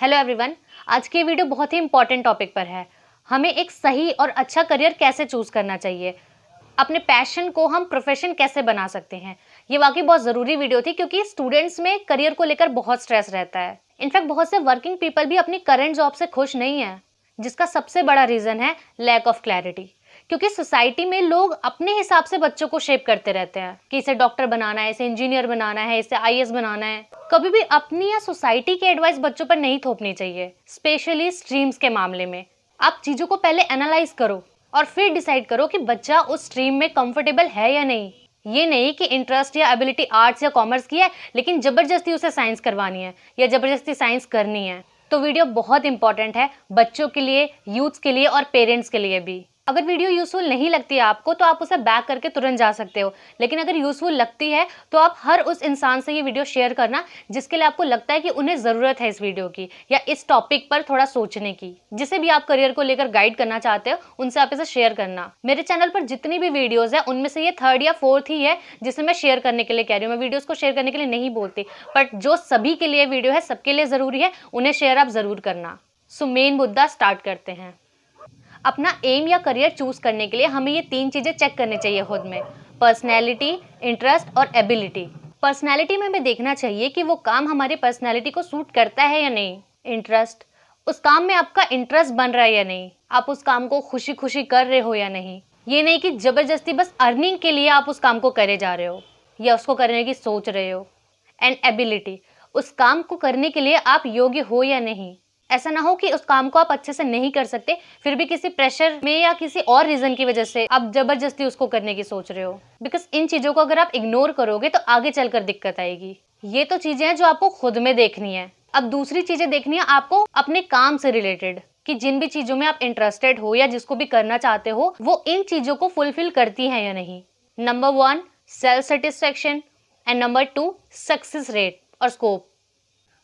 Hello everyone. आज की video बहुत ही इंपॉर्टेंट टॉपिक पर है। हमें एक सही और अच्छा करियर कैसे चूज करना चाहिए, अपने पैशन को हम प्रोफेशन कैसे बना सकते हैं। ये वाकई बहुत ज़रूरी वीडियो थी क्योंकि स्टूडेंट्स में करियर को लेकर बहुत स्ट्रेस रहता है। इनफैक्ट बहुत से वर्किंग पीपल भी अपनी करंट जॉब से खुश नहीं है, जिसका सबसे बड़ा रीज़न है लैक ऑफ क्लैरिटी। क्योंकि सोसाइटी में लोग अपने हिसाब से बच्चों को शेप करते रहते हैं कि इसे डॉक्टर बनाना है, इसे इंजीनियर बनाना है, इसे आईएएस बनाना है। कभी भी अपनी या सोसाइटी की एडवाइस बच्चों पर नहीं थोपनी चाहिए, स्पेशली स्ट्रीम्स के मामले में। आप चीज़ों को पहले एनालाइज करो और फिर डिसाइड करो कि बच्चा उस स्ट्रीम में कंफर्टेबल है या नहीं। ये नहीं कि इंटरेस्ट या एबिलिटी आर्ट्स या कॉमर्स की है लेकिन जबरदस्ती उसे साइंस करवानी है या जबरदस्ती साइंस करनी है। तो वीडियो बहुत इंपॉर्टेंट है बच्चों के लिए, यूथ्स के लिए और पेरेंट्स के लिए भी। अगर वीडियो यूजफुल नहीं लगती है आपको तो आप उसे बैक करके तुरंत जा सकते हो, लेकिन अगर यूजफुल लगती है तो आप हर उस इंसान से ये वीडियो शेयर करना जिसके लिए आपको लगता है कि उन्हें ज़रूरत है इस वीडियो की या इस टॉपिक पर थोड़ा सोचने की। जिसे भी आप करियर को लेकर गाइड करना चाहते हो उनसे आप इसे शेयर करना। मेरे चैनल पर जितनी भी वीडियोज़ है उनमें से ये थर्ड या फोर्थ ही है जिसे मैं शेयर करने के लिए कह रही हूँ। मैं वीडियोज़ को शेयर करने के लिए नहीं बोलती, बट जो सभी के लिए वीडियो है, सबके लिए ज़रूरी है, उन्हें शेयर आप ज़रूर करना। सो मेन मुद्दा स्टार्ट करते हैं। अपना एम या करियर चूज करने के लिए हमें ये 3 चीज़ें चेक करनी चाहिए खुद में: पर्सनैलिटी, इंटरेस्ट और एबिलिटी। पर्सनैलिटी में हमें देखना चाहिए कि वो काम हमारी पर्सनैलिटी को सूट करता है या नहीं। इंटरेस्ट, उस काम में आपका इंटरेस्ट बन रहा है या नहीं, आप उस काम को खुशी खुशी कर रहे हो या नहीं। ये नहीं कि ज़बरदस्ती बस अर्निंग के लिए आप उस काम को करे जा रहे हो या उसको करने की सोच रहे हो। एंड एबिलिटी, उस काम को करने के लिए आप योग्य हो या नहीं। ऐसा ना हो कि उस काम को आप अच्छे से नहीं कर सकते फिर भी किसी प्रेशर में या किसी और रीजन की वजह से आप जबरदस्ती उसको करने की सोच रहे हो। बिकॉज इन चीजों को अगर आप इग्नोर करोगे तो आगे चलकर दिक्कत आएगी। ये तो चीजें हैं जो आपको खुद में देखनी है। अब दूसरी चीजें देखनी है आपको अपने काम से रिलेटेड, कि जिन भी चीजों में आप इंटरेस्टेड हो या जिसको भी करना चाहते हो वो इन चीजों को फुलफिल करती है या नहीं। Number 1 self satisfaction and number 2 success rate और स्कोप।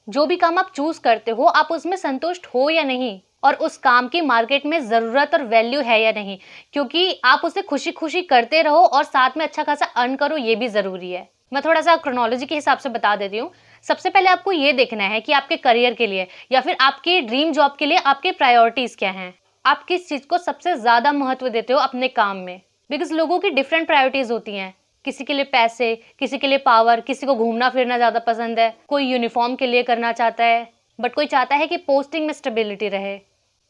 जो भी काम आप चूज करते हो आप उसमें संतुष्ट हो या नहीं, और उस काम की मार्केट में ज़रूरत और वैल्यू है या नहीं। क्योंकि आप उसे खुशी खुशी करते रहो और साथ में अच्छा खासा अर्न करो, ये भी ज़रूरी है। मैं थोड़ा सा क्रोनोलॉजी के हिसाब से बता देती हूँ। सबसे पहले आपको ये देखना है कि आपके करियर के लिए या फिर आपकी ड्रीम जॉब के लिए आपकी प्रायोरिटीज़ क्या हैं। आप किस चीज़ को सबसे ज़्यादा महत्व देते हो अपने काम में। बिकॉज लोगों की डिफरेंट प्रायोरिटीज़ होती हैं। किसी के लिए पैसे, किसी के लिए पावर, किसी को घूमना फिरना ज़्यादा पसंद है, कोई यूनिफॉर्म के लिए करना चाहता है, बट कोई चाहता है कि पोस्टिंग में स्टेबिलिटी रहे,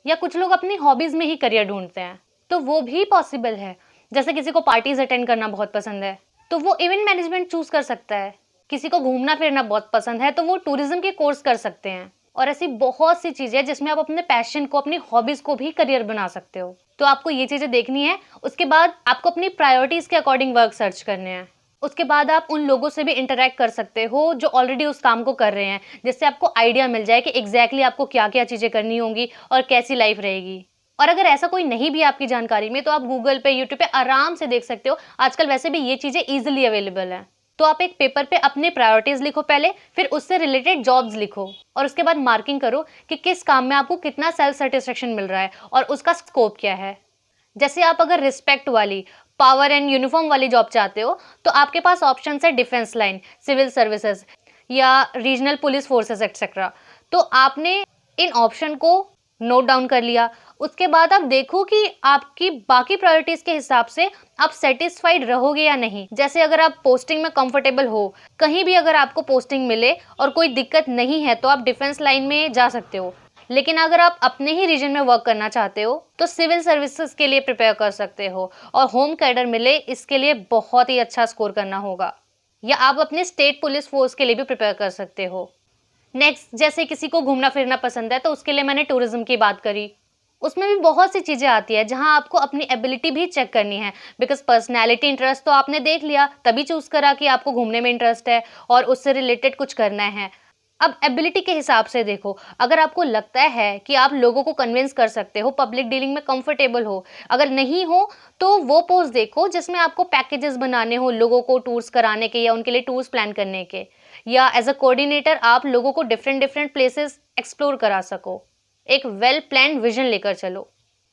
या कुछ लोग अपनी हॉबीज़ में ही करियर ढूंढते हैं, तो वो भी पॉसिबल है। जैसे किसी को पार्टीज अटेंड करना बहुत पसंद है तो वो इवेंट मैनेजमेंट चूज कर सकता है। किसी को घूमना फिरना बहुत पसंद है तो वो टूरिज्म के कोर्स कर सकते हैं। और ऐसी बहुत सी चीज़ें जिसमें आप अपने पैशन को, अपनी हॉबीज़ को भी करियर बना सकते हो। तो आपको ये चीज़ें देखनी है। उसके बाद आपको अपनी प्रायोरिटीज़ के अकॉर्डिंग वर्क सर्च करने हैं। उसके बाद आप उन लोगों से भी इंटरेक्ट कर सकते हो जो ऑलरेडी उस काम को कर रहे हैं, जिससे आपको आइडिया मिल जाए कि एग्जैक्टली आपको क्या क्या चीज़ें करनी होंगी और कैसी लाइफ रहेगी। और अगर ऐसा कोई नहीं भी आपकी जानकारी में तो आप गूगल पे, यूट्यूब पे आराम से देख सकते हो। आजकल वैसे भी ये चीज़ें ईजिली अवेलेबल हैं। तो आप एक पेपर पे अपने प्रायोरिटीज़ लिखो पहले, फिर उससे रिलेटेड जॉब्स लिखो और उसके बाद मार्किंग करो कि किस काम में आपको कितना सेल्फ सेटिस्फेक्शन मिल रहा है और उसका स्कोप क्या है। जैसे आप अगर रिस्पेक्ट वाली, पावर एंड यूनिफॉर्म वाली जॉब चाहते हो तो आपके पास ऑप्शन है डिफेंस लाइन, सिविल सर्विसेज या रीजनल पुलिस फोर्सेस एक्सेट्रा। तो आपने इन ऑप्शन को नोट डाउन कर लिया। उसके बाद आप देखो कि आपकी बाकी प्रायोरिटीज़ के हिसाब से आप सेटिस्फाइड रहोगे या नहीं। जैसे अगर आप पोस्टिंग में कंफर्टेबल हो, कहीं भी अगर आपको पोस्टिंग मिले और कोई दिक्कत नहीं है तो आप डिफेंस लाइन में जा सकते हो। लेकिन अगर आप अपने ही रीजन में वर्क करना चाहते हो तो सिविल सर्विसेज के लिए प्रिपेयर कर सकते हो और होम कैडर मिले इसके लिए बहुत ही अच्छा स्कोर करना होगा, या आप अपने स्टेट पुलिस फोर्स के लिए भी प्रिपेयर कर सकते हो। नेक्स्ट, जैसे किसी को घूमना फिरना पसंद है तो उसके लिए मैंने टूरिज्म की बात करी। उसमें भी बहुत सी चीज़ें आती है जहां आपको अपनी एबिलिटी भी चेक करनी है। बिकॉज पर्सनैलिटी, इंटरेस्ट तो आपने देख लिया, तभी चूज करा कि आपको घूमने में इंटरेस्ट है और उससे रिलेटेड कुछ करना है। अब एबिलिटी के हिसाब से देखो, अगर आपको लगता है कि आप लोगों को कन्विंस कर सकते हो, पब्लिक डीलिंग में कंफर्टेबल हो, अगर नहीं हो तो वो पोस्ट देखो जिसमें आपको पैकेजेस बनाने हो लोगों को टूर्स कराने के या उनके लिए टूर्स प्लान करने के, या एज अ कोऑर्डिनेटर आप लोगों को डिफरेंट डिफरेंट प्लेसेस एक्सप्लोर करा सको। एक वेल प्लान्ड विजन लेकर चलो।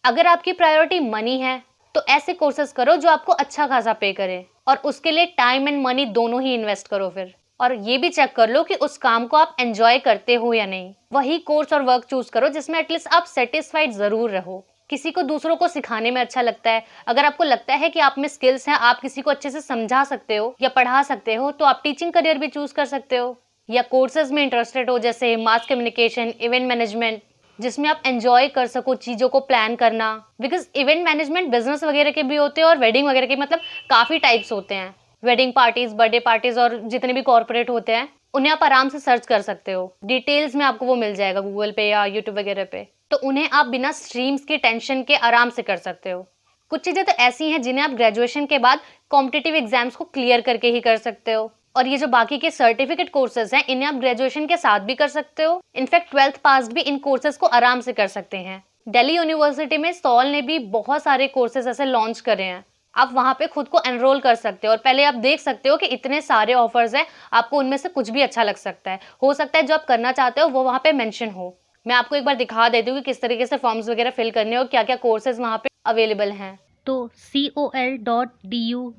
अगर आपकी प्रायोरिटी मनी है तो ऐसे कोर्सेज करो जो आपको अच्छा खासा पे करें और उसके लिए टाइम एंड मनी दोनों ही इन्वेस्ट करो। फिर और ये भी चेक कर लो कि उस काम को आप एंजॉय करते हो या नहीं। वही कोर्स और वर्क चूज करो जिसमें एटलीस्ट आप सेटिस्फाइड जरूर रहो। किसी को दूसरों को सिखाने में अच्छा लगता है। अगर आपको लगता है कि आप में स्किल्स हैं, आप किसी को अच्छे से समझा सकते हो या पढ़ा सकते हो, तो आप टीचिंग करियर भी चूज कर सकते हो। या कोर्सेज में इंटरेस्टेड हो जैसे मास कम्युनिकेशन, इवेंट मैनेजमेंट, जिसमें आप एंजॉय कर सको चीजों को प्लान करना। बिकॉज इवेंट मैनेजमेंट बिजनेस वगैरह के भी होते हैं और वेडिंग वगैरह के, मतलब काफी टाइप्स होते हैं। वेडिंग पार्टीज, बर्थडे पार्टीज और जितने भी कॉर्पोरेट होते हैं उन्हें आप आराम से सर्च कर सकते हो। डिटेल्स में आपको वो मिल जाएगा गूगल पे या यूट्यूब वगैरह पे। तो उन्हें आप बिना स्ट्रीम्स के टेंशन के आराम से कर सकते हो। कुछ चीजें तो ऐसी हैं जिन्हें आप ग्रेजुएशन के बाद कॉम्पिटिटिव एग्जाम्स को क्लियर करके ही कर सकते हो। और ये जो बाकी के सर्टिफिकेट कोर्सेज हैं इन्हें आप ग्रेजुएशन के साथ भी कर सकते हो। इनफैक्ट 12th पास भी इन कोर्सेज को आराम से कर सकते हैं। दिल्ली यूनिवर्सिटी में सॉल ने भी बहुत सारे कोर्सेज ऐसे लॉन्च करे हैं। आप वहां पे खुद को एनरोल कर सकते हो और पहले आप देख सकते हो कि इतने सारे ऑफर्स हैं, आपको उनमें से कुछ भी अच्छा लग सकता है। हो सकता है जो आप करना चाहते हो वो वहां पे मेंशन हो। मैं आपको एक बार दिखा देती हूँ कि किस तरीके से फॉर्म्स वगैरह फिल करने और क्या क्या कोर्सेज वहां पे अवेलेबल हैं। तो col.du.ac.in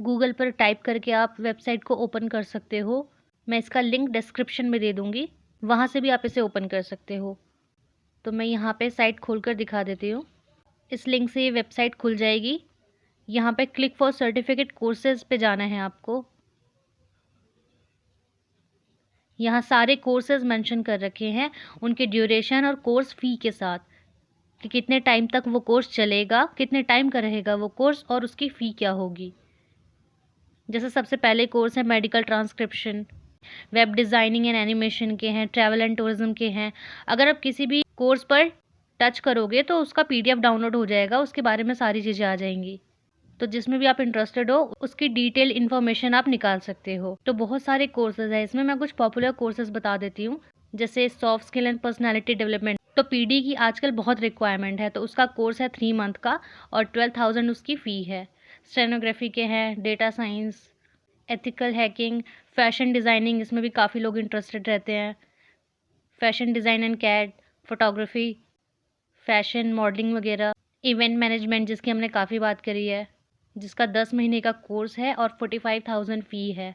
गूगल पर टाइप करके आप वेबसाइट को ओपन कर सकते हो। मैं इसका लिंक डिस्क्रिप्शन में दे दूँगी, वहाँ से भी आप इसे ओपन कर सकते हो। तो मैं यहाँ पे साइट खोलकर दिखा देती हूँ। इस लिंक से ये वेबसाइट खुल जाएगी। यहाँ पे क्लिक फॉर सर्टिफिकेट कोर्सेज पे जाना है आपको। यहाँ सारे कोर्सेज मेंशन कर रखे हैं, उनके ड्यूरेशन और कोर्स फ़ी के साथ कि कितने टाइम तक वो कोर्स चलेगा, कितने टाइम का रहेगा वो कोर्स और उसकी फ़ी क्या होगी। जैसे सबसे पहले कोर्स है medical transcription, web designing and animation के हैं, ट्रैवल एंड टूरिज्म के हैं। अगर आप किसी भी कोर्स पर टच करोगे तो उसका PDF डाउनलोड हो जाएगा, उसके बारे में सारी चीज़ें आ जाएंगी। तो जिसमें भी आप इंटरेस्टेड हो उसकी डिटेल इन्फॉर्मेशन आप निकाल सकते हो। तो बहुत सारे कोर्सेज हैं इसमें, मैं कुछ पॉपुलर कोर्सेज बता देती हूँ। जैसे soft skill and personality development, तो PD की आजकल बहुत रिक्वायरमेंट है, तो उसका कोर्स है 3 मंथ का और 12,000 उसकी फ़ी है। स्टेनोग्राफी के हैं, data science, ethical hacking, fashion designing, इसमें भी काफ़ी लोग इंटरेस्टेड रहते हैं। Fashion design and CAD, photography, fashion modelling वगैरह, इवेंट मैनेजमेंट जिसकी हमने काफ़ी बात करी है, जिसका 10 महीने का कोर्स है और 45,000 फ़ी है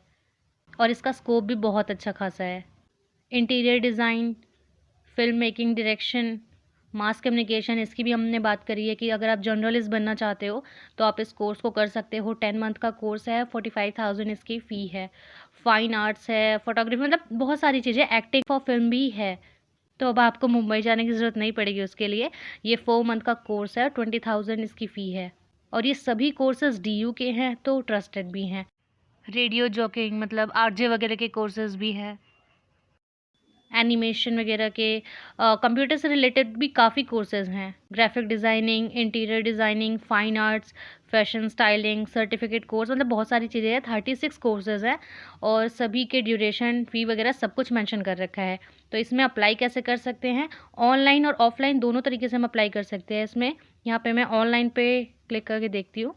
और इसका स्कोप भी बहुत अच्छा खासा है। Interior design, film making, direction, mass communication, इसकी भी हमने बात करी है कि अगर आप जर्नलिस्ट बनना चाहते हो तो आप इस कोर्स को कर सकते हो। 10 मंथ का कोर्स है, 45,000 इसकी फ़ी है। फाइन आर्ट्स है, फोटोग्राफी, मतलब बहुत सारी चीज़ें, एक्टिंग फॉर फिल्म भी है। तो अब आपको मुंबई जाने की ज़रूरत नहीं पड़ेगी उसके लिए। ये 4 मंथ का कोर्स है, 20,000 इसकी फ़ी है और ये सभी कोर्सेज DU के हैं तो ट्रस्टेड भी हैं। रेडियो जॉकिंग मतलब RJ वगैरह के कोर्सेज भी हैं, एनिमेशन वगैरह के, कंप्यूटर से रिलेटेड भी काफ़ी कोर्सेज हैं। Graphic designing, interior designing, fine arts, fashion styling, certificate course, मतलब बहुत सारी चीज़ें हैं। 36 कोर्सेज हैं और सभी के ड्यूरेशन, फ़ी वगैरह सब कुछ मेंशन कर रखा है। तो इसमें अप्लाई कैसे कर सकते हैं? ऑनलाइन और ऑफलाइन दोनों तरीके से हम अप्लाई कर सकते हैं इसमें। यहाँ पे मैं ऑनलाइन पे क्लिक करके देखती हूँ।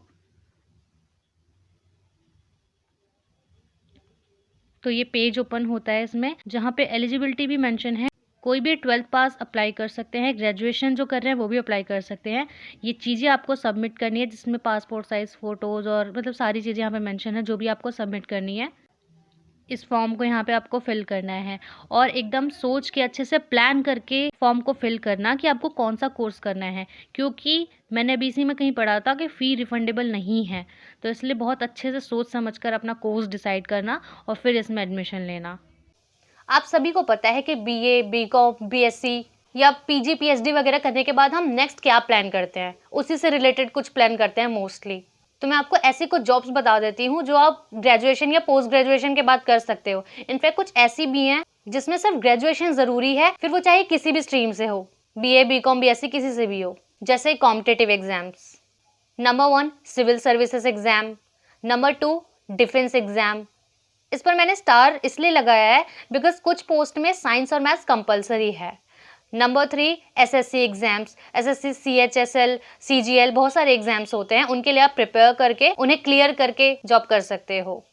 तो ये पेज ओपन होता है इसमें, जहाँ पे एलिजिबिलिटी भी मेंशन है। कोई भी 12th पास अप्लाई कर सकते हैं, ग्रेजुएशन जो कर रहे हैं वो भी अप्लाई कर सकते हैं। ये चीज़ें आपको सबमिट करनी है जिसमें पासपोर्ट साइज़ फ़ोटोज़ और मतलब सारी चीज़ें यहाँ पे मेंशन है जो भी आपको सबमिट करनी है। इस फॉर्म को यहाँ पे आपको फिल करना है और एकदम सोच के अच्छे से प्लान करके फॉर्म को फिल करना कि आपको कौन सा कोर्स करना है, क्योंकि मैंने अभी इसी में कहीं पढ़ा था कि फ़ी रिफंडेबल नहीं है। तो इसलिए बहुत अच्छे से सोच समझ कर अपना कोर्स डिसाइड करना और फिर इसमें एडमिशन लेना। आप सभी को पता है कि BA, BCom, BSc या PG, PhD वगैरह करने के बाद हम नेक्स्ट क्या प्लान करते हैं, उसी से रिलेटेड कुछ प्लान करते हैं मोस्टली। तो मैं आपको ऐसी कुछ जॉब्स बता देती हूँ जो आप ग्रेजुएशन या पोस्ट ग्रेजुएशन के बाद कर सकते हो। इनफैक्ट कुछ ऐसी भी हैं जिसमें सिर्फ ग्रेजुएशन जरूरी है, फिर वो चाहे किसी भी स्ट्रीम से हो, BA, BCom, BSc किसी से भी हो। जैसे competitive exams, number 1 civil services exam, number 2 defence exam. इस पर मैंने स्टार इसलिए लगाया है बिकॉज कुछ पोस्ट में साइंस और मैथ्स कंपलसरी है। Number 3 SSC exams, SSC, CHSL, CGL, बहुत सारे एग्जाम्स होते हैं, उनके लिए आप प्रिपेयर करके उन्हें क्लियर करके जॉब कर सकते हो।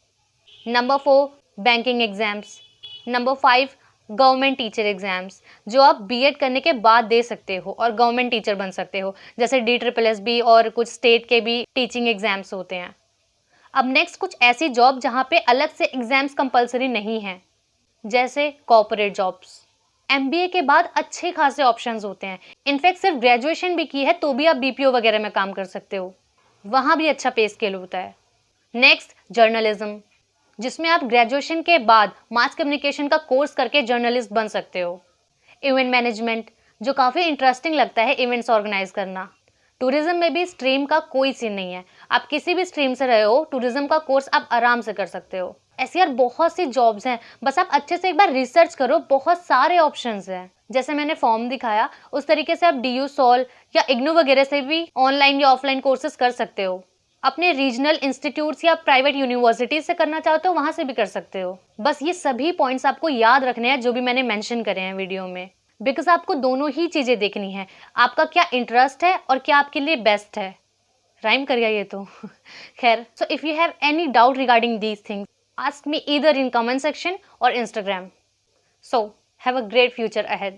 Number 4 banking exams. Number 5 government teacher exams, जो आप B.Ed करने के बाद दे सकते हो और गवर्नमेंट टीचर बन सकते हो। जैसे DSSB और कुछ स्टेट के भी टीचिंग एग्जाम्स होते हैं। अब नेक्स्ट कुछ ऐसी जॉब जहाँ पे अलग से एग्जाम्स कंपलसरी नहीं हैं, जैसे कॉर्पोरेट जॉब्स। MBA के बाद अच्छे खासे ऑप्शंस होते हैं। इनफैक्ट सिर्फ ग्रेजुएशन भी की है तो भी आप BPO वगैरह में काम कर सकते हो, वहाँ भी अच्छा पे स्केल होता है। नेक्स्ट जर्नलिज्म, जिसमें आप ग्रेजुएशन के बाद मास कम्युनिकेशन का कोर्स करके जर्नलिस्ट बन सकते हो। इवेंट मैनेजमेंट, जो काफ़ी इंटरेस्टिंग लगता है इवेंट्स ऑर्गेनाइज करना। टूरिज्म में भी स्ट्रीम का कोई सीन नहीं है, आप किसी भी स्ट्रीम से रहे हो टूरिज्म का कोर्स आप आराम से कर सकते हो। ऐसी यार बहुत सी जॉब्स हैं, बस आप अच्छे से एक बार रिसर्च करो, बहुत सारे ऑप्शंस हैं। जैसे मैंने फॉर्म दिखाया उस तरीके से आप DU सॉल या IGNOU वगैरह से भी ऑनलाइन या ऑफलाइन कोर्सेज कर सकते हो। अपने रीजनल इंस्टीट्यूट्स या प्राइवेट यूनिवर्सिटीज से करना चाहते हो वहां से भी कर सकते हो। बस ये सभी पॉइंट्स आपको याद रखने हैं जो भी मैंने मेंशन करे हैं वीडियो में, बिकॉज आपको दोनों ही चीजें देखनी है, आपका क्या इंटरेस्ट है और क्या आपके लिए बेस्ट है। राइम कर गया ये तो खैर, so if you have any doubt regarding these things, ask me either in comment section or Instagram. So, have a great future ahead.